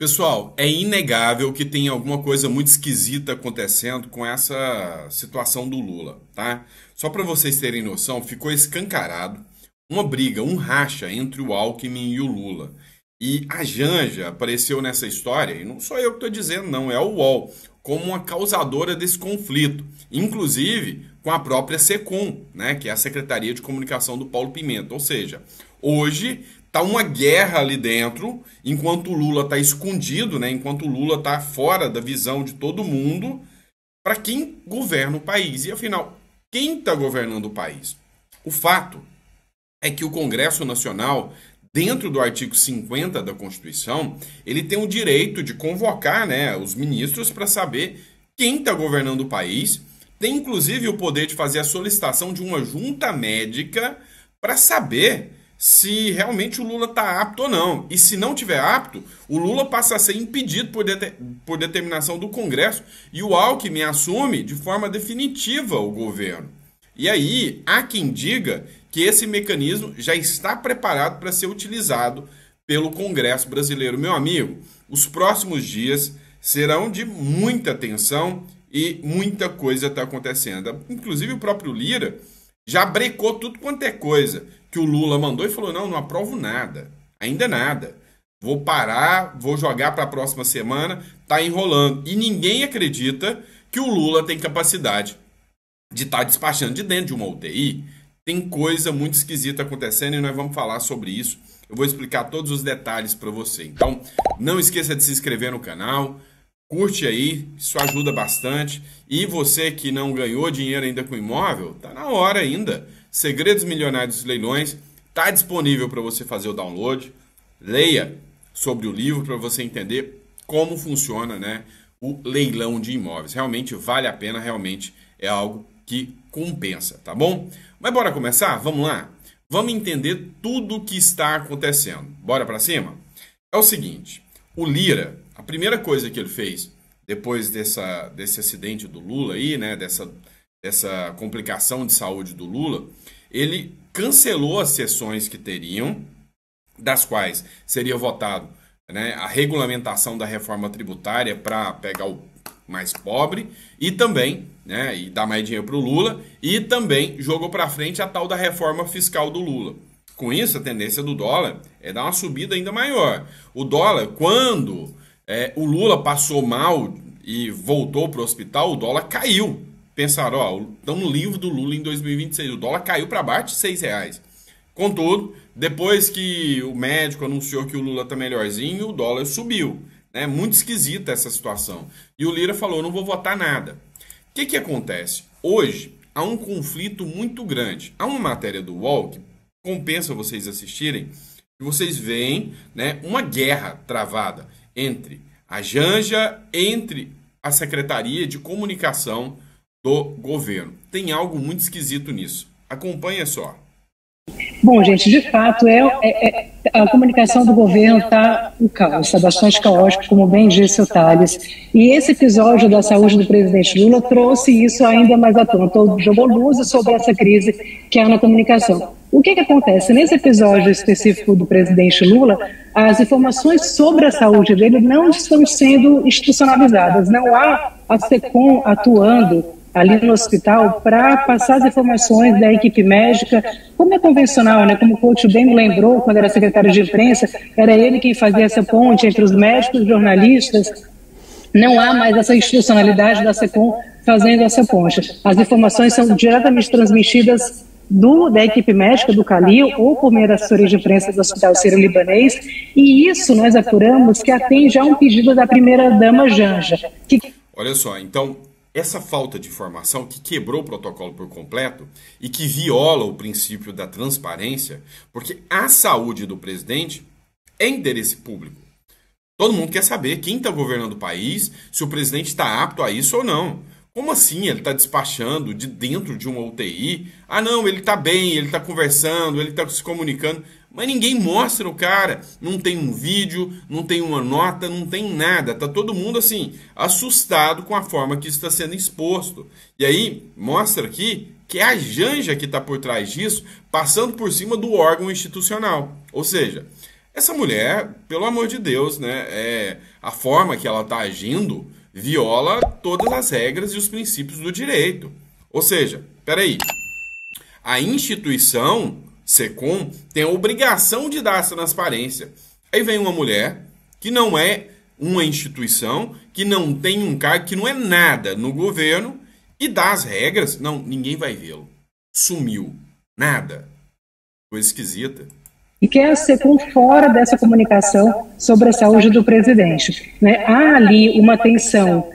Pessoal, é inegável que tem alguma coisa muito esquisita acontecendo com essa situação do Lula, tá? Só para vocês terem noção, ficou escancarado uma briga, um racha entre o Alckmin e o Lula. E a Janja apareceu nessa história, e não sou eu que estou dizendo, não, é o UOL, como uma causadora desse conflito, inclusive com a própria SECOM, né, que é a Secretaria de Comunicação do Paulo Pimenta. Ou seja, hoje tá uma guerra ali dentro, enquanto o Lula tá escondido, né, enquanto o Lula tá fora da visão de todo mundo, para quem governa o país. E afinal, quem está governando o país? O fato é que o Congresso Nacional, dentro do artigo 50 da Constituição, ele tem o direito de convocar, né, os ministros para saber quem está governando o país, tem inclusive o poder de fazer a solicitação de uma junta médica para saber se realmente o Lula está apto ou não. E se não tiver apto, o Lula passa a ser impedido por determinação do Congresso e o Alckmin assume de forma definitiva o governo. E aí, há quem diga que esse mecanismo já está preparado para ser utilizado pelo Congresso brasileiro. Meu amigo, os próximos dias serão de muita tensão e muita coisa está acontecendo. Inclusive o próprio Lira já brecou tudo quanto é coisa que o Lula mandou e falou, não aprovo nada, ainda nada. Vou parar, vou jogar para a próxima semana, tá enrolando. E ninguém acredita que o Lula tem capacidade de estar despachando de dentro de uma UTI. Tem coisa muito esquisita acontecendo e nós vamos falar sobre isso. Eu vou explicar todos os detalhes para você. Então, não esqueça de se inscrever no canal, curte aí, isso ajuda bastante. E você que não ganhou dinheiro ainda com imóvel, tá na hora ainda. Segredos Milionários dos Leilões está disponível para você fazer o download. Leia sobre o livro para você entender como funciona, né, o leilão de imóveis. Realmente vale a pena, realmente é algo que compensa, tá bom? Mas bora começar? Vamos lá? Vamos entender tudo o que está acontecendo. Bora para cima? É o seguinte, o Lira, a primeira coisa que ele fez depois desse acidente do Lula aí, né, dessa complicação de saúde do Lula, ele cancelou as sessões que teriam, das quais seria votado, né, a regulamentação da reforma tributária para pegar o mais pobre e também, né, e dar mais dinheiro para o Lula, e também jogou para frente a tal da reforma fiscal do Lula. Com isso, a tendência do dólar é dar uma subida ainda maior. O dólar, quando o Lula passou mal e voltou para o hospital, o dólar caiu. Pensaram, ó, estamos no livro do Lula em 2026, o dólar caiu para baixo de R$ 6. Contudo, depois que o médico anunciou que o Lula está melhorzinho, o dólar subiu. É muito esquisita essa situação. E o Lira falou, não vou votar nada. O que acontece? Hoje, há um conflito muito grande. Há uma matéria do UOL que compensa vocês assistirem, e vocês veem, né, uma guerra travada entre a Janja, entre a Secretaria de Comunicação do governo. Tem algo muito esquisito nisso. Acompanha só. Bom, gente, de fato, a comunicação do governo está um caos, está bastante caótico, como bem disse o Thales. E esse episódio da saúde do presidente Lula trouxe isso ainda mais à tona, jogou luzes sobre essa crise que há na comunicação. O que acontece? Nesse episódio específico do presidente Lula, as informações sobre a saúde dele não estão sendo institucionalizadas. Não há a SECOM atuando ali no hospital para passar as informações da equipe médica, como é convencional, né? Como o coach bem me lembrou, quando era secretário de imprensa, era ele quem fazia essa ponte entre os médicos e os jornalistas. Não há mais essa institucionalidade da SECOM fazendo essa ponte. As informações são diretamente transmitidas da equipe médica do Calil ou por meio da assessoria de imprensa do Hospital Sírio-Libanês, e isso nós apuramos que atende a um pedido da primeira-dama Janja. Olha só, então, essa falta de informação que quebrou o protocolo por completo e que viola o princípio da transparência, porque a saúde do presidente é interesse público. Todo mundo quer saber quem está governando o país, se o presidente está apto a isso ou não. Como assim ele está despachando de dentro de uma UTI? Ah não, ele está bem, ele está conversando, ele está se comunicando, mas ninguém mostra o cara. Não tem um vídeo, não tem uma nota, não tem nada. Tá todo mundo assim, assustado com a forma que isso está sendo exposto. E aí, mostra aqui que é a Janja que está por trás disso, passando por cima do órgão institucional. Ou seja, Essa mulher, pelo amor de Deus, né, a forma que ela está agindo viola todas as regras e os princípios do direito. Ou seja, peraí, a instituição SECOM tem a obrigação de dar essa transparência. Aí vem uma mulher que não é uma instituição, que não tem um cargo, que não é nada no governo e dá as regras. Não, ninguém vai vê-lo. Sumiu. Nada. Coisa esquisita. E quer ser por fora dessa comunicação sobre a saúde do presidente. Né? Há ali uma tensão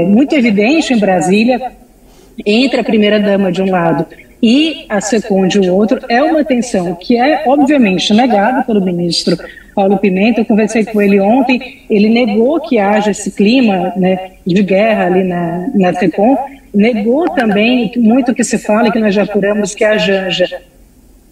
muito evidente em Brasília entre a primeira-dama de um lado e a SECOM de outro. É uma tensão que é, obviamente, negada pelo ministro Paulo Pimenta. Eu conversei com ele ontem, ele negou que haja esse clima, né, de guerra ali na SECOM, negou também muito que se fala, que nós já apuramos, que a Janja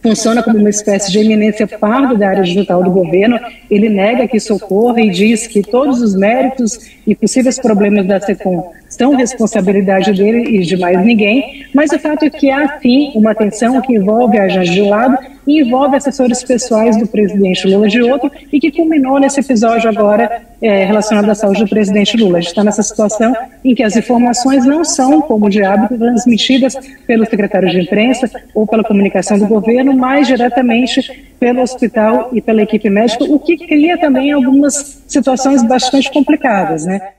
funciona como uma espécie de eminência parda da área digital do governo. Ele nega que isso ocorra e diz que todos os méritos e possíveis problemas da SECOM são responsabilidade dele e de mais ninguém, mas o fato é que há, sim, uma tensão que envolve a Janja de um lado e envolve assessores pessoais do presidente Lula de outro, e que culminou nesse episódio agora relacionado à saúde do presidente Lula. A gente está nessa situação em que as informações não são, como de hábito, transmitidas pelo secretário de imprensa ou pela comunicação do governo, mas diretamente pelo hospital e pela equipe médica, o que cria também algumas situações bastante complicadas, né?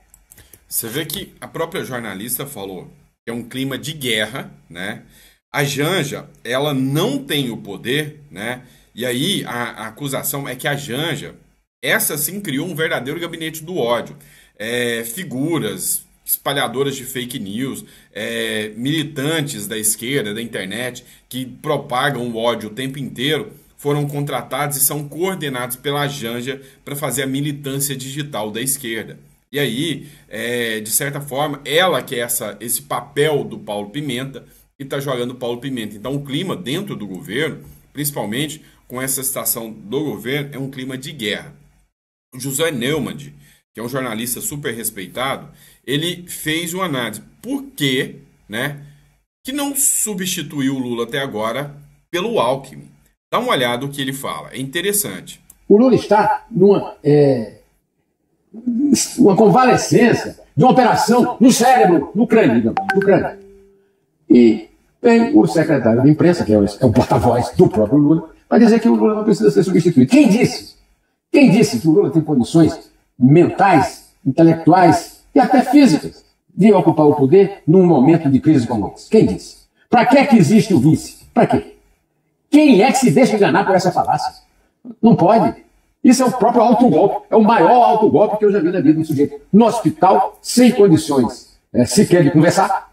Você vê que a própria jornalista falou que é um clima de guerra, né? A Janja, ela não tem o poder, né? E aí a acusação é que a Janja, essa sim criou um verdadeiro gabinete do ódio. Figuras espalhadoras de fake news, militantes da esquerda, da internet, que propagam o ódio o tempo inteiro, foram contratados e são coordenados pela Janja para fazer a militância digital da esquerda. E aí, de certa forma, ela que é esse papel do Paulo Pimenta e está jogando o Paulo Pimenta. Então, o clima dentro do governo, principalmente com essa situação do governo, é um clima de guerra. O José Neumann, que é um jornalista super respeitado, ele fez uma análise. Por que, né, que não substituiu o Lula até agora pelo Alckmin? Dá uma olhada no que ele fala. É interessante. O Lula está numa uma convalescença de uma operação no cérebro, no crânio. E tem o secretário de imprensa, que é o porta-voz do próprio Lula, para dizer que o Lula não precisa ser substituído. Quem disse? Quem disse que o Lula tem condições mentais, intelectuais e até físicas de ocupar o poder num momento de crise como esse? Quem disse? Para que existe o vice? Para quê? Quem é que se deixa enganar por essa falácia? Não pode. Isso é o próprio autogolpe. É o maior autogolpe que eu já vi na vida de um sujeito. No hospital, sem condições sequer de conversar,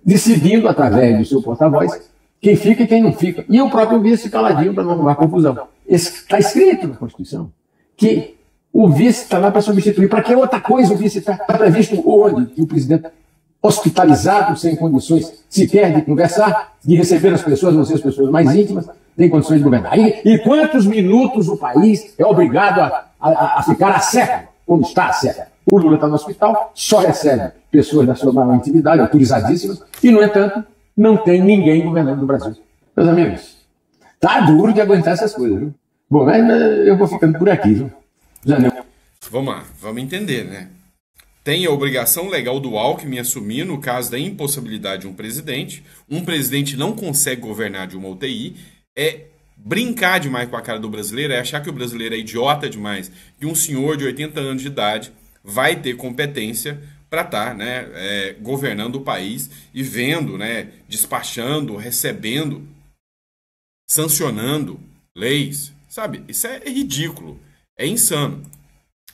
decidindo através do seu porta-voz quem fica e quem não fica. E o próprio vice caladinho para não arrumar confusão. Está escrito na Constituição que o vice está lá para substituir. Para que outra coisa o vice está previsto onde? Que o presidente, hospitalizado, sem condições sequer de conversar, de receber as pessoas, não ser as pessoas mais íntimas, tem condições de governar. E quantos minutos o país é obrigado a ficar a seco, como está a seco? O Lula está no hospital, só recebe pessoas da sua maior intimidade, autorizadíssimas, e, no entanto, não tem ninguém governando no Brasil. Meus amigos, tá duro de aguentar essas coisas, viu? Bom, mas eu vou ficando por aqui, viu? Vamos lá, vamos entender, né? Tem a obrigação legal do Alckmin assumir no caso da impossibilidade de um presidente. Um presidente não consegue governar de uma UTI. É brincar demais com a cara do brasileiro, é achar que o brasileiro é idiota demais, que um senhor de 80 anos de idade vai ter competência para estar, né, governando o país e vendo, né, despachando, recebendo, sancionando leis, sabe? Isso é ridículo, é insano.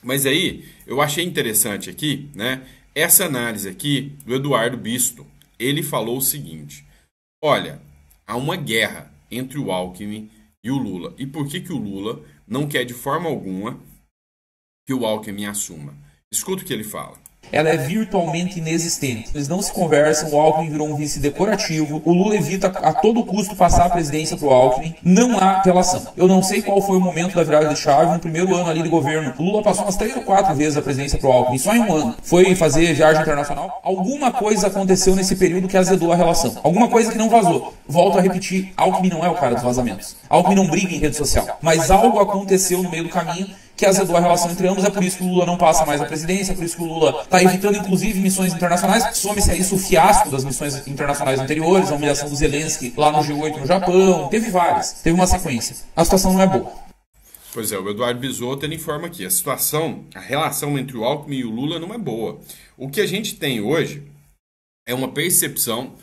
Mas aí, eu achei interessante aqui, né, essa análise aqui do Eduardo Bisto. Ele falou o seguinte: olha, há uma guerra entre o Alckmin e o Lula. E por que o Lula não quer de forma alguma que o Alckmin assuma? Escuta o que ele fala. ela é virtualmente inexistente. Eles não se conversam, o Alckmin virou um vice decorativo, o Lula evita a todo custo passar a presidência para o Alckmin, não há relação. Eu não sei qual foi o momento da virada de chave, no primeiro ano ali de governo, o Lula passou umas 3 ou 4 vezes a presidência para o Alckmin, só em um ano. Foi fazer viagem internacional. Alguma coisa aconteceu nesse período que azedou a relação. Alguma coisa que não vazou. Volto a repetir, Alckmin não é o cara dos vazamentos. Alckmin não briga em rede social. Mas algo aconteceu no meio do caminho que azedou a relação entre ambos, é por isso que o Lula não passa mais a presidência, é por isso que o Lula está evitando, inclusive, missões internacionais. Some-se a isso o fiasco das missões internacionais anteriores, a humilhação do Zelensky lá no G8 no Japão, teve várias, teve uma sequência. A situação não é boa. Pois é, o Eduardo Bisotto ele informa aqui, a relação entre o Alckmin e o Lula não é boa. O que a gente tem hoje é uma percepção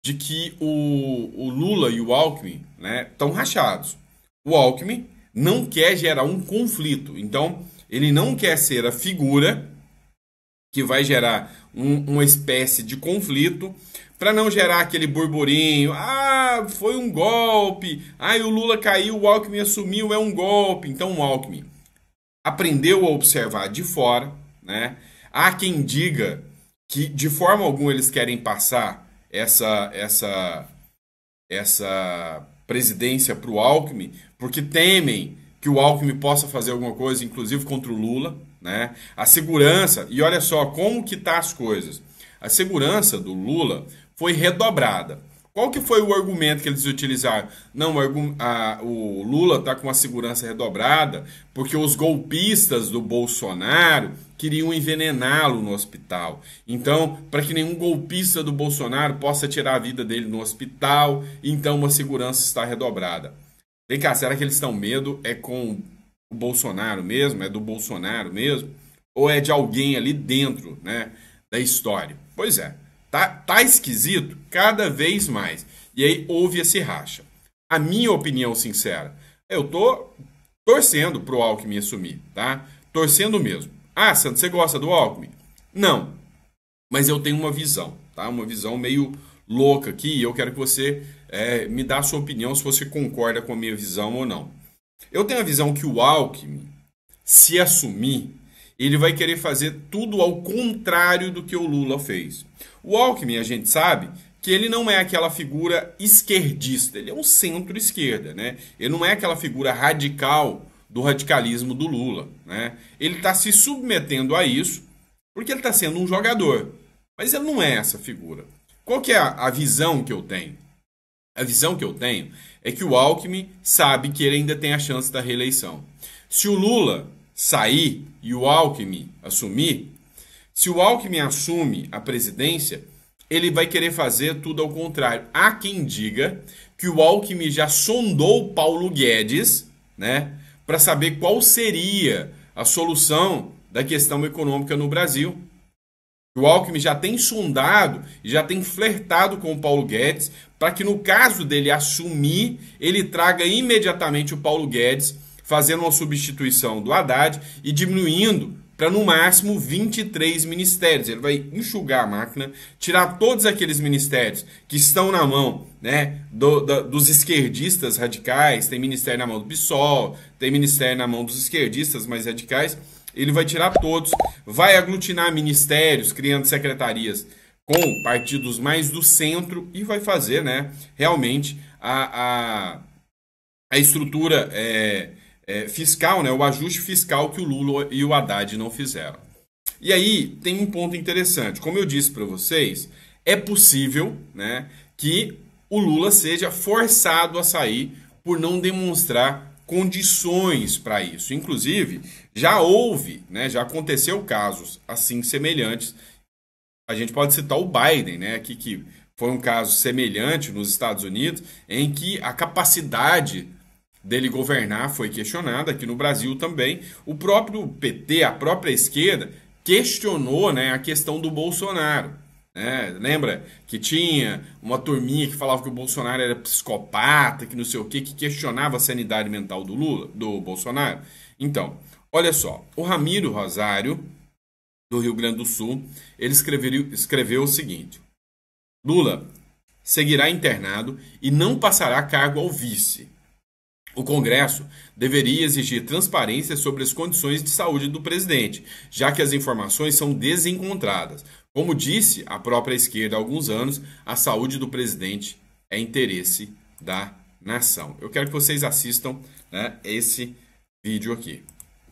de que o Lula e o Alckmin, né, estão rachados. O Alckmin não quer gerar um conflito. Então, ele não quer ser a figura que vai gerar uma espécie de conflito para não gerar aquele burburinho. Ah, foi um golpe. Ah, o Lula caiu, o Alckmin assumiu, é um golpe. Então, o Alckmin aprendeu a observar de fora, né? Há quem diga que de forma alguma eles querem passar essa presidência para o Alckmin, porque temem que o Alckmin possa fazer alguma coisa, inclusive contra o Lula, né? A segurança, e olha só como que tá as coisas. A segurança do Lula foi redobrada. Qual que foi o argumento que eles utilizaram? Não, o Lula está com a segurança redobrada porque os golpistas do Bolsonaro queriam envenená-lo no hospital. Então, para que nenhum golpista do Bolsonaro possa tirar a vida dele no hospital, então a segurança está redobrada. Vem cá, será que eles estão medo? É com o Bolsonaro mesmo? É do Bolsonaro mesmo? Ou é de alguém ali dentro, né, da história? Pois é. Tá esquisito cada vez mais. E aí houve esse racha. A minha opinião sincera, eu tô torcendo pro Alckmin assumir, tá? Torcendo mesmo. Ah, Sandro, você gosta do Alckmin? Não. Mas eu tenho uma visão, tá? Uma visão meio louca aqui e eu quero que você me dê a sua opinião se você concorda com a minha visão ou não. Eu tenho a visão que o Alckmin, se assumir, ele vai querer fazer tudo ao contrário do que o Lula fez. O Alckmin, a gente sabe que ele não é aquela figura esquerdista, ele é um centro-esquerda, né? Ele não é aquela figura radical do radicalismo do Lula, né? Ele está se submetendo a isso porque ele está sendo um jogador, mas ele não é essa figura. Qual que é a visão que eu tenho? A visão que eu tenho é que o Alckmin sabe que ele ainda tem a chance da reeleição. Se o Lula sair e o Alckmin assumir, se o Alckmin assume a presidência, ele vai querer fazer tudo ao contrário. Há quem diga que o Alckmin já sondou Paulo Guedes, né, para saber qual seria a solução da questão econômica no Brasil. O Alckmin já tem sondado e já tem flertado com o Paulo Guedes para que, no caso dele assumir, ele traga imediatamente o Paulo Guedes, fazendo uma substituição do Haddad e diminuindo para, no máximo, 23 ministérios. Ele vai enxugar a máquina, tirar todos aqueles ministérios que estão na mão, né, dos esquerdistas radicais. Tem ministério na mão do PSOL, tem ministério na mão dos esquerdistas mais radicais. Ele vai tirar todos, vai aglutinar ministérios, criando secretarias com partidos mais do centro e vai fazer, né, realmente a estrutura fiscal, né, o ajuste fiscal que o Lula e o Haddad não fizeram. E aí tem um ponto interessante. Como eu disse para vocês, é possível, né, que o Lula seja forçado a sair por não demonstrar condições para isso. Inclusive, já houve, né, já aconteceu casos assim semelhantes. A gente pode citar o Biden, né, aqui, que foi um caso semelhante nos Estados Unidos, em que a capacidade dele governar foi questionada. Aqui no Brasil também. O próprio PT, a própria esquerda, questionou, né, a questão do Bolsonaro. Lembra que tinha uma turminha que falava que o Bolsonaro era psicopata, que não sei o que questionava a sanidade mental do Bolsonaro? Então, olha só, o Ramiro Rosário, do Rio Grande do Sul, ele escreveu o seguinte: Lula seguirá internado e não passará cargo ao vice. O Congresso deveria exigir transparência sobre as condições de saúde do presidente, já que as informações são desencontradas. Como disse a própria esquerda há alguns anos, a saúde do presidente é interesse da nação. Eu quero que vocês assistam, né, esse vídeo aqui.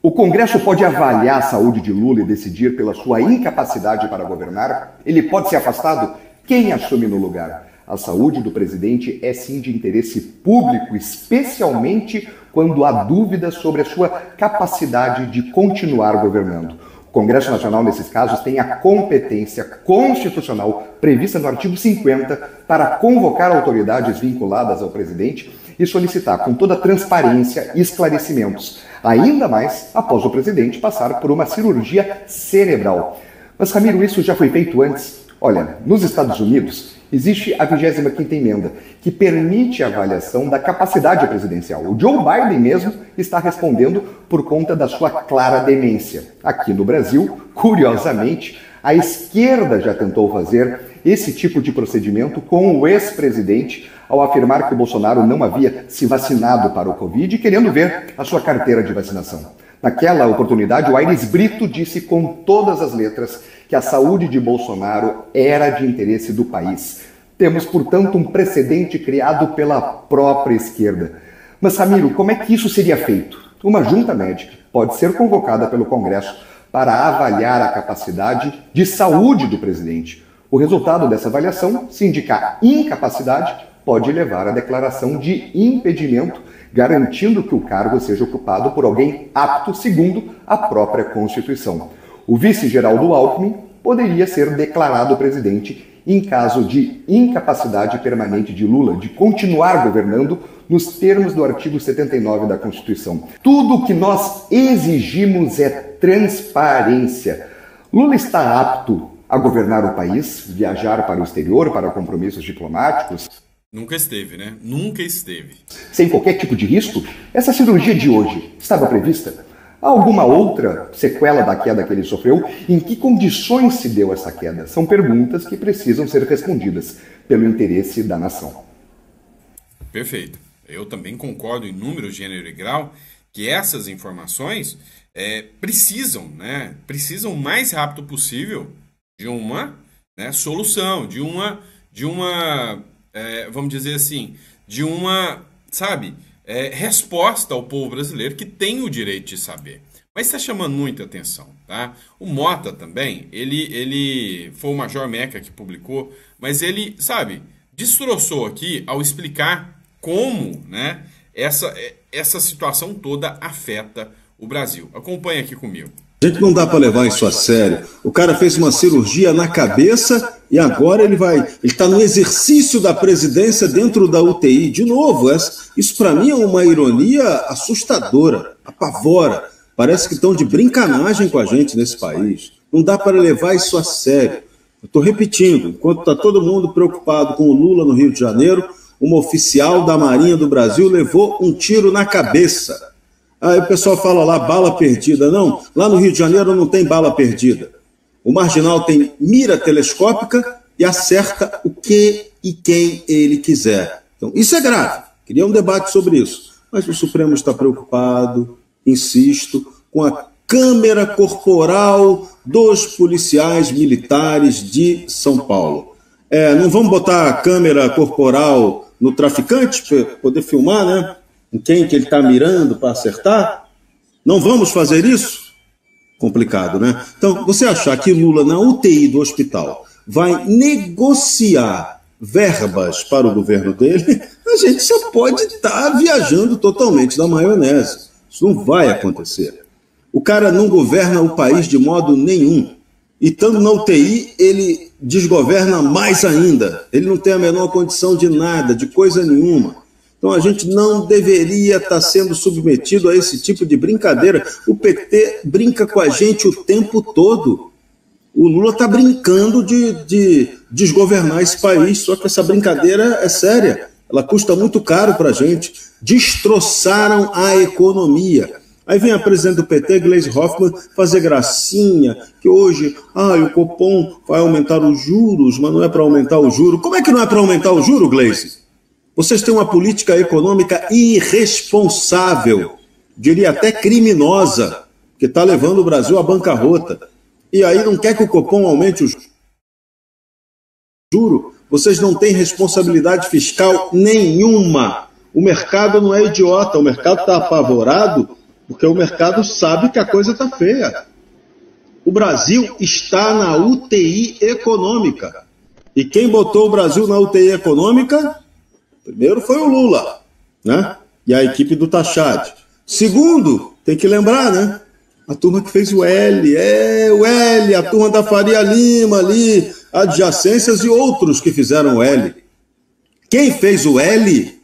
O Congresso pode avaliar a saúde de Lula e decidir pela sua incapacidade para governar? Ele pode ser afastado? Quem assume no lugar? A saúde do presidente é sim de interesse público, especialmente quando há dúvidas sobre a sua capacidade de continuar governando. O Congresso Nacional, nesses casos, tem a competência constitucional prevista no artigo 50 para convocar autoridades vinculadas ao presidente e solicitar com toda transparência esclarecimentos, ainda mais após o presidente passar por uma cirurgia cerebral. Mas, Ramiro, isso já foi feito antes. Olha, nos Estados Unidos existe a 25ª emenda, que permite a avaliação da capacidade presidencial. O Joe Biden mesmo está respondendo por conta da sua clara demência. Aqui no Brasil, curiosamente, a esquerda já tentou fazer esse tipo de procedimento com o ex-presidente ao afirmar que o Bolsonaro não havia se vacinado para o Covid, querendo ver a sua carteira de vacinação. Naquela oportunidade, o Aires Brito disse com todas as letras que a saúde de Bolsonaro era de interesse do país. Temos, portanto, um precedente criado pela própria esquerda. Mas, Ramiro, como é que isso seria feito? Uma junta médica pode ser convocada pelo Congresso para avaliar a capacidade de saúde do presidente. O resultado dessa avaliação, se indicar incapacidade, pode levar à declaração de impedimento, garantindo que o cargo seja ocupado por alguém apto segundo a própria Constituição. O vice-Geraldo Alckmin poderia ser declarado presidente em caso de incapacidade permanente de Lula de continuar governando nos termos do artigo 79 da Constituição. Tudo o que nós exigimos é transparência. Lula está apto a governar o país, viajar para o exterior para compromissos diplomáticos? Nunca esteve, né? Nunca esteve. Sem qualquer tipo de risco? Essa cirurgia de hoje estava prevista? Há alguma outra sequela da queda que ele sofreu? Em que condições se deu essa queda? São perguntas que precisam ser respondidas pelo interesse da nação. Perfeito. Eu também concordo em número, gênero e grau que essas informações precisam o mais rápido possível de uma solução, de uma vamos dizer assim, de uma, resposta ao povo brasileiro que tem o direito de saber. Mas está chamando muita atenção, tá? O Mota também, ele foi o Major Meca que publicou, mas ele, destroçou aqui ao explicar como, essa situação toda afeta o Brasil. Acompanha aqui comigo. A gente não dá para levar isso a sério. O cara fez uma cirurgia na cabeça e agora ele está no exercício da presidência dentro da UTI. De novo, isso para mim é uma ironia assustadora, apavora. Parece que estão de brincanagem com a gente nesse país. Não dá para levar isso a sério. Eu estou repetindo, enquanto está todo mundo preocupado com o Lula no Rio de Janeiro, uma oficial da Marinha do Brasil levou um tiro na cabeça. Aí o pessoal fala lá, bala perdida. Não, lá no Rio de Janeiro não tem bala perdida. O marginal tem mira telescópica e acerta o que e quem ele quiser. Então, isso é grave. Queria um debate sobre isso. Mas o Supremo está preocupado, insisto, com a câmera corporal dos policiais militares de São Paulo. Não vamos botar a câmera corporal no traficante para poder filmar, né? Em quem que ele está mirando para acertar? Não vamos fazer isso? Complicado, né? Então, você achar que Lula, na UTI do hospital, vai negociar verbas para o governo dele, a gente só pode estar viajando totalmente da maionese. Isso não vai acontecer. O cara não governa o país de modo nenhum. E estando na UTI, ele desgoverna mais ainda. Ele não tem a menor condição de nada, de coisa nenhuma. Então a gente não deveria estar sendo submetido a esse tipo de brincadeira. O PT brinca com a gente o tempo todo. O Lula está brincando de desgovernar esse país, só que essa brincadeira é séria. Ela custa muito caro para a gente. Destroçaram a economia. Aí vem a presidente do PT, Gleisi Hoffmann, fazer gracinha, que hoje o Copom vai aumentar os juros, mas não é para aumentar o juro. Como é que não é para aumentar o juro, Gleisi? Vocês têm uma política econômica irresponsável, diria até criminosa, que está levando o Brasil à bancarrota. E aí não quer que o Copom aumente o juro? Vocês não têm responsabilidade fiscal nenhuma. O mercado não é idiota, o mercado está apavorado porque o mercado sabe que a coisa está feia. O Brasil está na UTI econômica. E quem botou o Brasil na UTI econômica? Primeiro foi o Lula, né? E a equipe do Tachad. Segundo, tem que lembrar, né? A turma que fez o L, a turma da Faria Lima ali, adjacências e outros que fizeram o L. Quem fez o L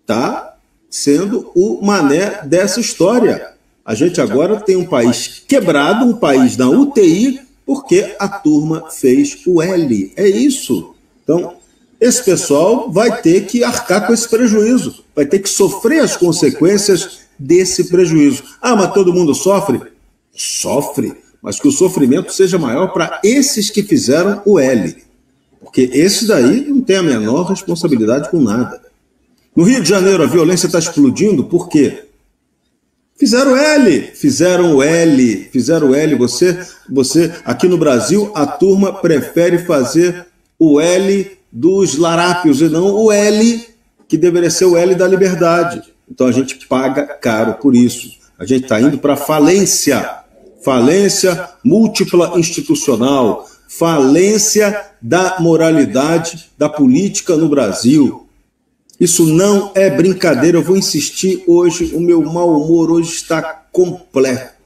está sendo o mané dessa história. A gente agora tem um país quebrado, um país na UTI, porque a turma fez o L. É isso. Então, esse pessoal vai ter que arcar com esse prejuízo, vai ter que sofrer as consequências desse prejuízo. Ah, mas todo mundo sofre? Sofre, mas que o sofrimento seja maior para esses que fizeram o L. Porque esse daí não tem a menor responsabilidade com nada. No Rio de Janeiro, a violência está explodindo, por quê? Fizeram o L. Você, aqui no Brasil, a turma prefere fazer o L dos larápios e não o L que deveria ser o L da liberdade. Então a gente paga caro por isso. A gente está indo para falência múltipla institucional, falência da moralidade, da política no Brasil. Isso não é brincadeira, eu vou insistir hoje, o meu mau humor hoje está completo.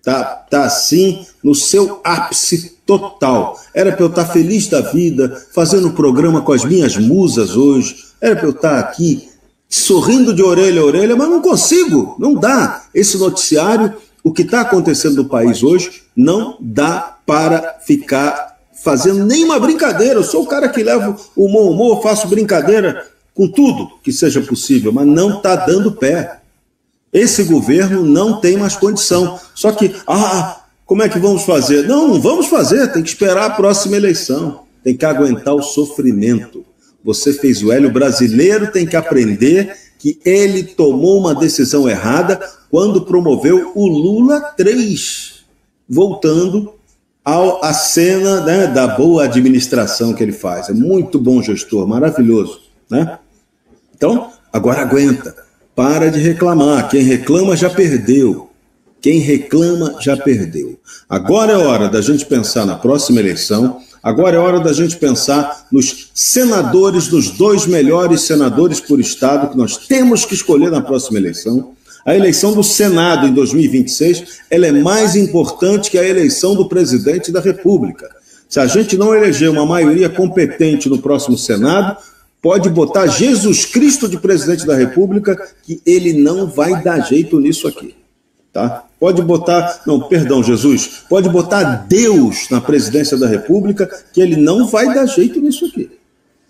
Tá assim, no seu ápice total. Era para eu estar feliz da vida, fazendo um programa com as minhas musas hoje. Era para eu estar aqui, sorrindo de orelha a orelha, mas não consigo, não dá. Esse noticiário, o que está acontecendo no país hoje, não dá para ficar fazendo nenhuma brincadeira. Eu sou o cara que leva o bom humor, faço brincadeira com tudo que seja possível, mas não está dando pé. Esse governo não tem mais condição. Só que, como é que vamos fazer? Não vamos fazer, tem que esperar a próxima eleição. Tem que aguentar o sofrimento. Você fez o L, o brasileiro tem que aprender que ele tomou uma decisão errada quando promoveu o Lula 3, voltando à cena, né, da boa administração que ele faz. É muito bom gestor, maravilhoso, né? Então, agora aguenta. Para de reclamar. Quem reclama já perdeu. Agora é hora da gente pensar na próxima eleição. Agora é hora da gente pensar nos senadores, nos 2 melhores senadores por estado que nós temos que escolher na próxima eleição. A eleição do Senado em 2026, ela é mais importante que a eleição do presidente da República. Se a gente não eleger uma maioria competente no próximo Senado, pode botar Jesus Cristo de presidente da República, que ele não vai dar jeito nisso aqui. Tá? Pode botar Deus na presidência da República, que ele não vai dar jeito nisso aqui.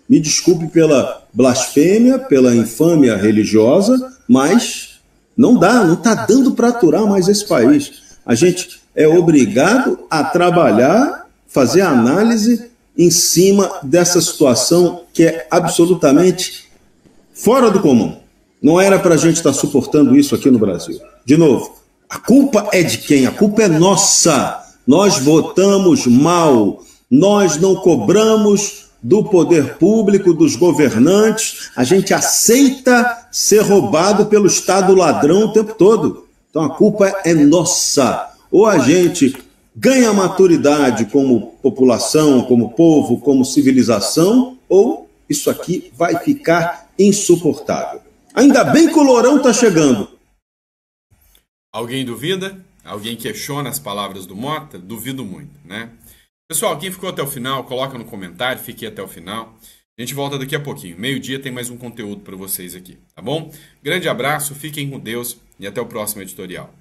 Me desculpe pela blasfêmia, pela infâmia religiosa, mas não está dando para aturar mais esse país. A gente é obrigado a trabalhar, fazer análise em cima dessa situação que é absolutamente fora do comum. Não era para a gente estar suportando isso aqui no Brasil. De novo, a culpa é de quem? A culpa é nossa. Nós votamos mal. Nós não cobramos do poder público, dos governantes. A gente aceita ser roubado pelo Estado ladrão o tempo todo. Então a culpa é nossa. Ou a gente ganha maturidade como população, como povo, como civilização, ou isso aqui vai ficar insuportável. Ainda bem que o Lourão está chegando. Alguém duvida? Alguém questiona as palavras do Mota? Duvido muito, né? Pessoal, quem ficou até o final, coloca no comentário, fiquei até o final. A gente volta daqui a pouquinho. Meio-dia tem mais um conteúdo para vocês aqui, tá bom? Grande abraço, fiquem com Deus e até o próximo editorial.